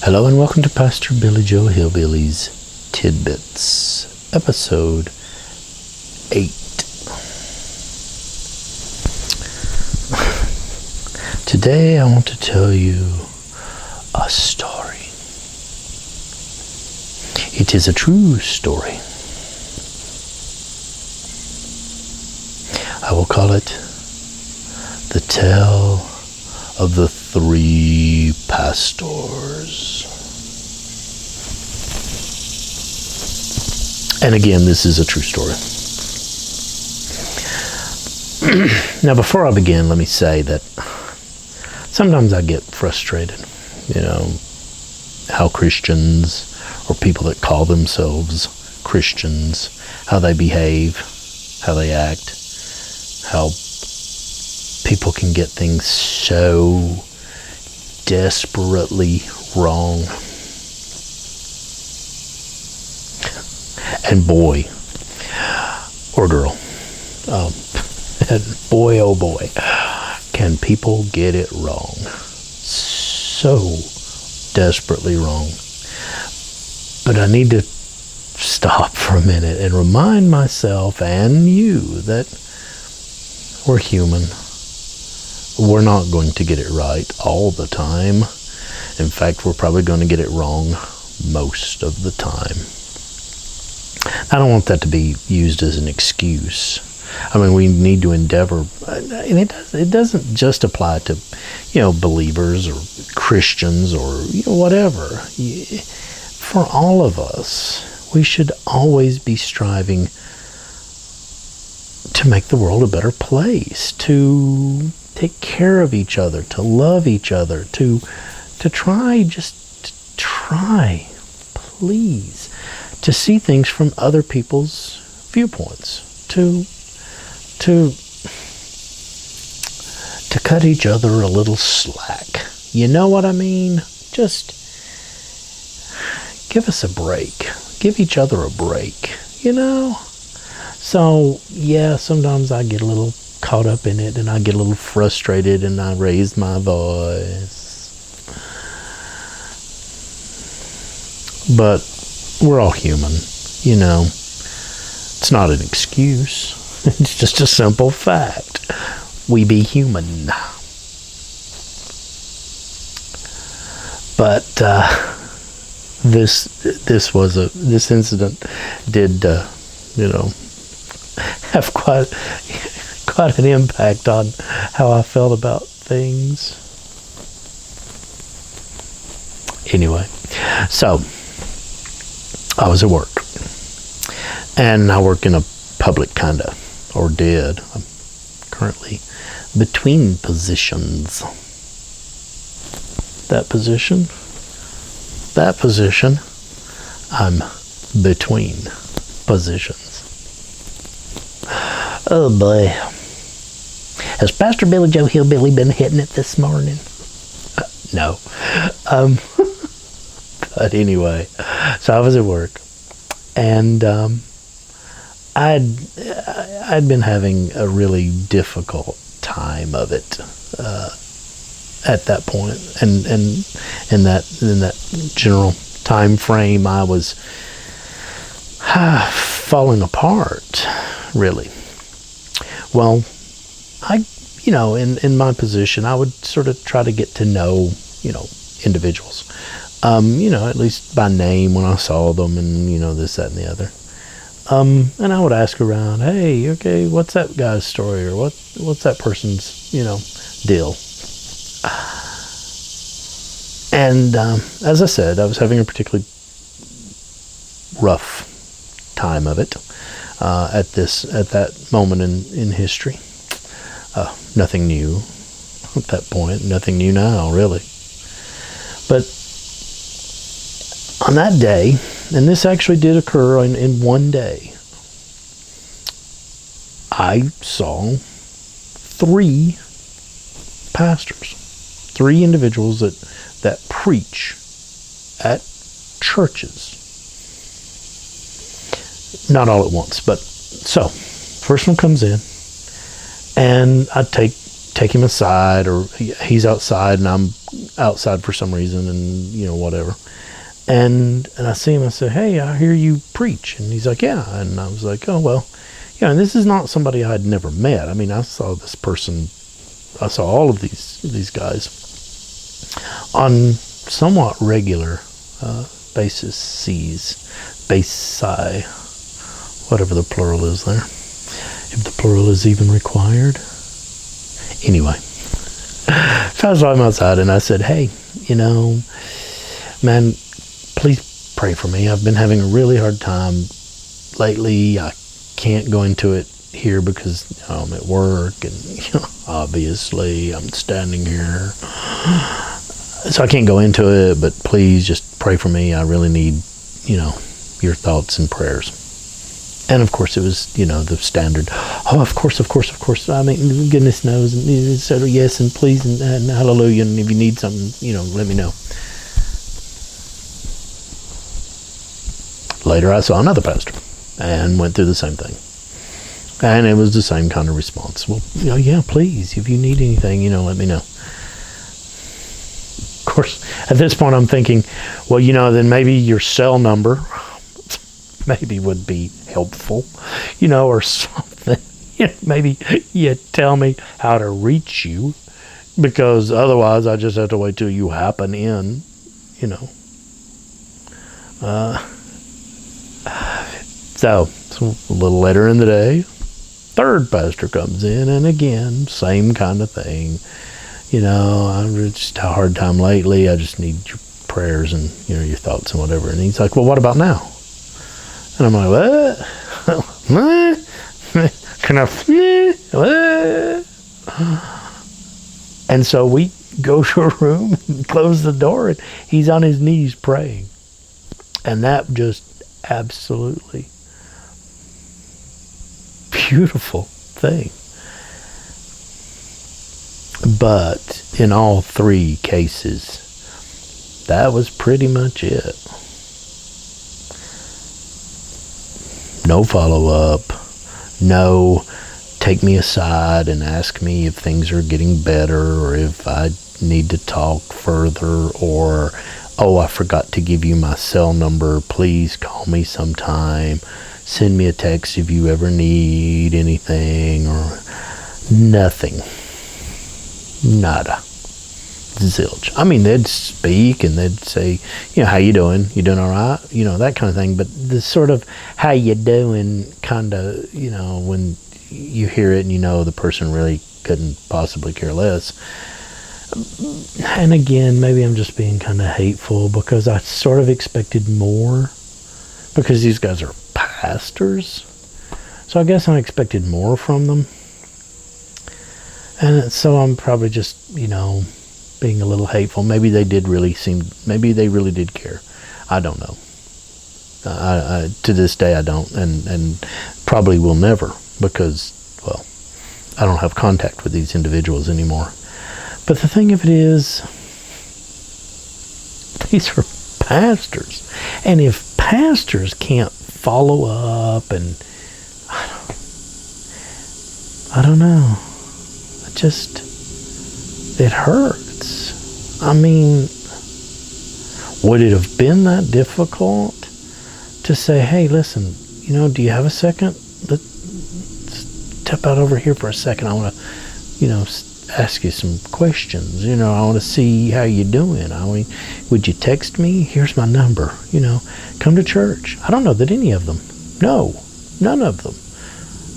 Hello and welcome to Pastor Billy Joe Hillbilly's Tidbits, episode 8. Today I want to tell you a story. It is a true story. I will call it The Tale of the Three Pastors. And again, this is a true story. Now, before I begin, let me say that sometimes I get frustrated, how Christians or people that call themselves Christians, how they behave, how they act, how people can get things so desperately wrong. And boy, or girl, boy, oh boy, can people get it wrong. So desperately wrong. But I need to stop for a minute and remind myself and you that we're human. We're not going to get it right all the time. In fact, we're probably going to get it wrong most of the time. I don't want that to be used as an excuse. I mean, we need to endeavor, and it doesn't just apply to, believers or Christians or whatever. For all of us, we should always be striving to make the world a better place, to take care of each other, to love each other, to try, please, to see things from other people's viewpoints, to cut each other a little slack. You know what I mean? Just give us a break. Give each other a break, So, yeah, sometimes I get a little caught up in it and I get a little frustrated and I raise my voice. But we're all human, It's not an excuse. It's just a simple fact. We be human. But this incident did have quite an impact on how I felt about things. Anyway, so I was at work, and I work in a public or did. I'm currently between positions. That position, I'm between positions. Oh boy. Has Pastor Billy Joe Hillbilly been hitting it this morning? No. But anyway, so I was at work, and I'd been having a really difficult time of it at that point, and in that general time frame, I was falling apart, really. Well, in my position, I would sort of try to get to know, individuals, at least by name when I saw them, and, this, that, and the other. And I would ask around, hey, okay, what's that guy's story, or what's that person's, deal? And as I said, I was having a particularly rough time of it at that moment in history. Nothing new at that point, nothing new now, really. But on that day, and this actually did occur in one day, I saw 3 pastors, 3 individuals that preach at churches. Not all at once, but so first one comes in, and I take take him aside, or he's outside and I'm outside for some reason, and whatever. And I see him, I say, hey, I hear you preach. And he's like, yeah. And I was like, oh, well, and this is not somebody I'd never met. I mean, I saw all of these guys on somewhat regular basi, whatever the plural is there, if the plural is even required. Anyway, so I saw him outside and I said, hey, man, please pray for me. I've been having a really hard time lately. I can't go into it here because I'm at work, and obviously I'm standing here, so I can't go into it, but please just pray for me. I really need your thoughts and prayers. And of course it was the standard, oh, of course, I mean, goodness knows, and etc. Yes, and please, and hallelujah, and if you need something, let me know. Later I saw another pastor and went through the same thing. And it was the same kind of response. Well, yeah, please, if you need anything, let me know. Of course, at this point I'm thinking, well, then maybe your cell number maybe would be helpful, or something. Maybe you tell me how to reach you, because otherwise I just have to wait till you happen in, So, a little later in the day, third pastor comes in, and again, same kind of thing. I've just had a hard time lately. I just need your prayers and, your thoughts and whatever. And he's like, well, what about now? And I'm like, what? Can I? What? And so we go to a room and close the door, and he's on his knees praying. And that just absolutely beautiful thing. But in all three cases, that was pretty much it. No follow-up, no take me aside and ask me if things are getting better, or if I need to talk further, or, oh, I forgot to give you my cell number, please call me sometime, send me a text if you ever need anything, or nothing. Nada. Zilch. I mean, they'd speak and they'd say, how you doing? You doing all right? That kind of thing. But the sort of how you doing kind of, when you hear it and the person really couldn't possibly care less. And again, maybe I'm just being kind of hateful, because I sort of expected more, because these guys are pastors. So I guess I expected more from them. And so I'm probably just, being a little hateful. Maybe they really did care. I don't know. I to this day I don't, and probably will never, because, well, I don't have contact with these individuals anymore. But the thing of it is, these are pastors. And if pastors can't follow up, and I don't know. It hurts. I mean, would it have been that difficult to say, hey, listen, do you have a second? Let's step out over here for a second. I want to, ask you some questions. I want to see how you're doing. I mean, would you text me? Here's my number. Come to church. I don't know that any of them. No, none of them.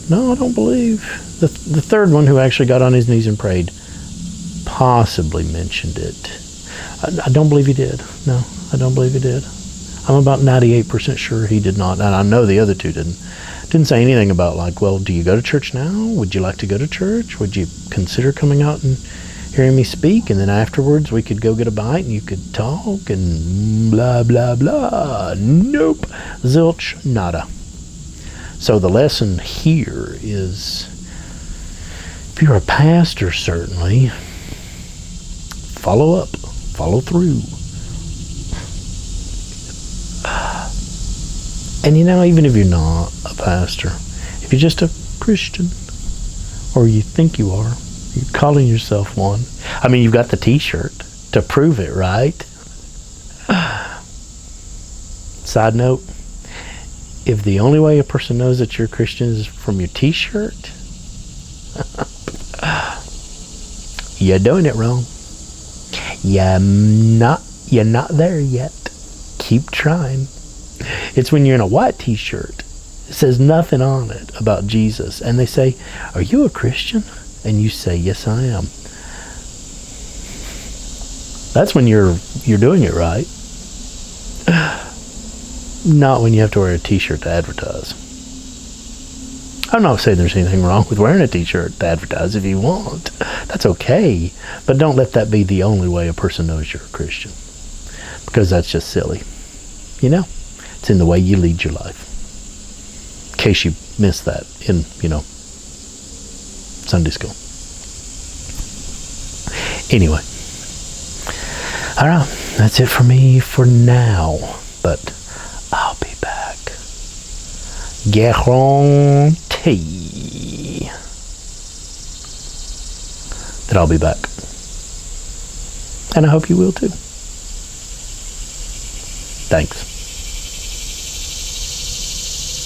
No, I don't believe. The third one, who actually got on his knees and prayed, possibly mentioned it. I don't believe he did. No, I don't believe he did. I'm about 98% sure he did not. And I know the other two didn't. Didn't say anything about, like, well, do you go to church now? Would you like to go to church? Would you consider coming out and hearing me speak? And then afterwards we could go get a bite and you could talk and blah, blah, blah. Nope. Zilch, nada. So the lesson here is, if you're a pastor, certainly, follow up, follow through. And even if you're not a pastor, if you're just a Christian, or you think you are, You're calling yourself one. I mean, you've got the t-shirt to prove it, right? Side note, if the only way a person knows that you're a Christian is from your t-shirt, you're doing it wrong. You're not there yet. Keep trying. It's when you're in a white t-shirt. It says nothing on it about Jesus. And they say, "Are you a Christian?" And you say, "Yes, I am." That's when you're doing it right. Not when you have to wear a t-shirt to advertise. I'm not saying there's anything wrong with wearing a t-shirt to advertise if you want. That's okay. But don't let that be the only way a person knows you're a Christian. Because that's just silly. You know? It's in the way you lead your life. In case you missed that in, Sunday school. Anyway. Alright. That's it for me for now. But I'll be back. Guarantee that I'll be back. And I hope you will too. Thanks.